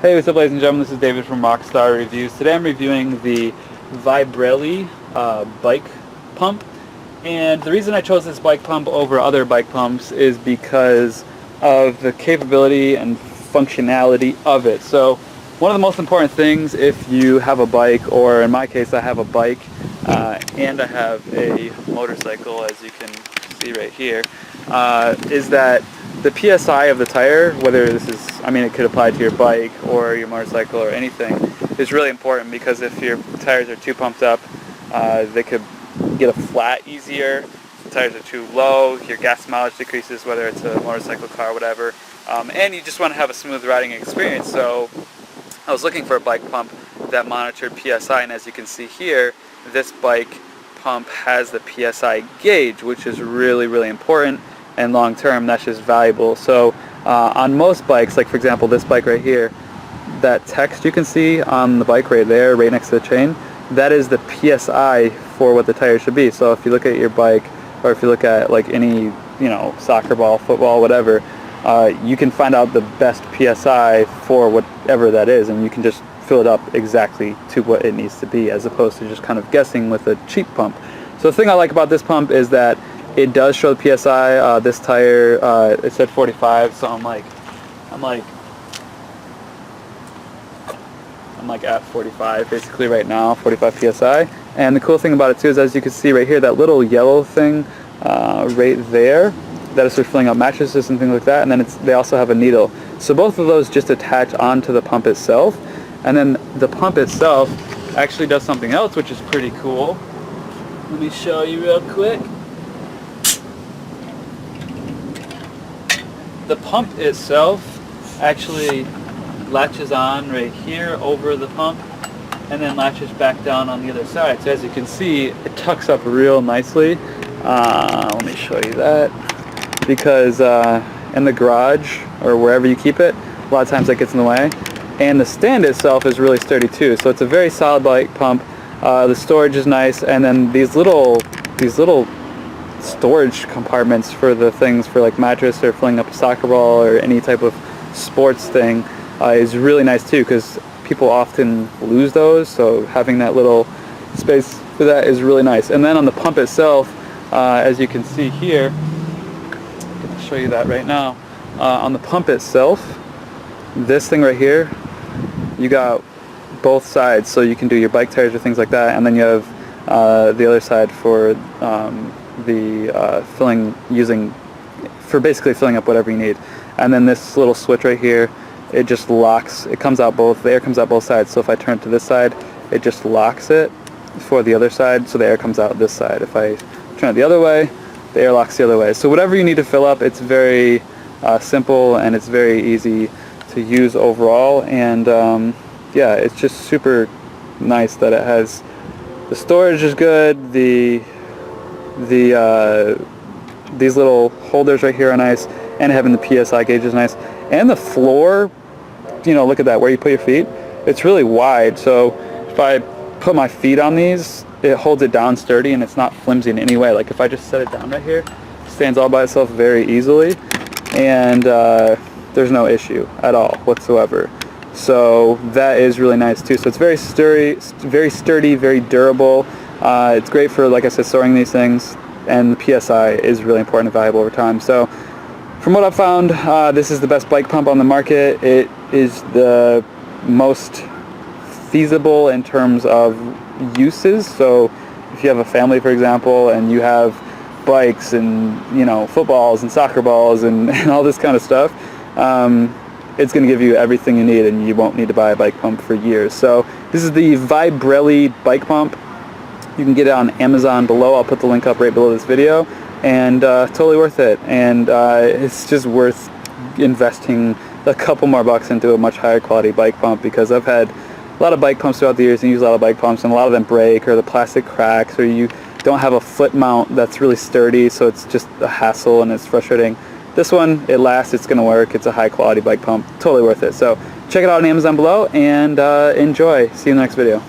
Hey, what's up, ladies and gentlemen? This is David from Rockstar Reviews. Today I'm reviewing the Vibrelli bike pump, and the reason I chose this bike pump over other bike pumps is because of the capability and functionality of it. So one of the most important things if you have a bike, or in my case I have a bike and I have a motorcycle, as you can see right here, is that the PSI of the tire, whether this is, it could apply to your bike or your motorcycle or anything, is really important, because if your tires are too pumped up, they could get a flat easier. If the tires are too low, your gas mileage decreases, whether it's a motorcycle, car, whatever, and you just want to have a smooth riding experience. So I was looking for a bike pump that monitored PSI, and as you can see here, this bike pump has the PSI gauge, which is really, really important. And long term, that's just valuable. So on most bikes, like for example this bike right here, that text you can see on the bike right there, right next to the chain, that is the PSI for what the tire should be. So if you look at your bike, or if you look at like any, soccer ball, football, whatever, you can find out the best PSI for whatever that is, and you can just fill it up exactly to what it needs to be, as opposed to just kind of guessing with a cheap pump. So the thing I like about this pump is that it does show the PSI. This tire, it said 45, so I'm like at 45 basically right now, 45 PSI. And the cool thing about it too is, as you can see right here, that little yellow thing right there, that is for filling up mattresses and things like that. And then they also have a needle. So both of those just attach onto the pump itself. And then the pump itself actually does something else, which is pretty cool. Let me show you real quick. The pump itself actually latches on right here over the pump, and then latches back down on the other side. So as you can see, it tucks up real nicely. Let me show you that, because in the garage or wherever you keep it, a lot of times that gets in the way. And the stand itself is really sturdy too, so it's a very solid bike pump. The storage is nice, and then these little storage compartments for the things for like mattress or filling up a soccer ball or any type of sports thing is really nice too, because people often lose those, so having that little space for that is really nice. And then on the pump itself, as you can see here, I'll show you that right now, on the pump itself, this thing right here, you got both sides, so you can do your bike tires or things like that, and then you have the other side for the basically filling up whatever you need. And then this little switch right here, it just locks, the air comes out both sides. So if I turn it to this side, it just locks it for the other side, so the air comes out this side. If I turn it the other way, the air locks the other way. So whatever you need to fill up, it's very simple, and it's very easy to use overall. And yeah, it's just super nice that it has, the storage is good, these little holders right here are nice, and having the PSI gauge is nice. And the floor, look at that, where you put your feet, it's really wide, so if I put my feet on these, it holds it down sturdy, and it's not flimsy in any way. Like if I just set it down right here, it stands all by itself very easily, and there's no issue at all whatsoever. So that is really nice too. So it's very sturdy, very durable. It's great for, like I said, storing these things, and the PSI is really important and valuable over time. So from what I've found, this is the best bike pump on the market. It is the most feasible in terms of uses. So if you have a family, for example, and you have bikes and footballs and soccer balls and all this kind of stuff, it's going to give you everything you need, and you won't need to buy a bike pump for years. So this is the Vibrelli bike pump. You can get it on Amazon below. I'll put the link up right below this video, and totally worth it. And it's just worth investing a couple more bucks into a much higher quality bike pump, because I've had a lot of bike pumps throughout the years and use a lot of bike pumps, and a lot of them break, or the plastic cracks, or you don't have a foot mount that's really sturdy, so it's just a hassle and it's frustrating. This one, it lasts, it's going to work, it's a high quality bike pump, totally worth it. So check it out on Amazon below, and enjoy. See you in the next video.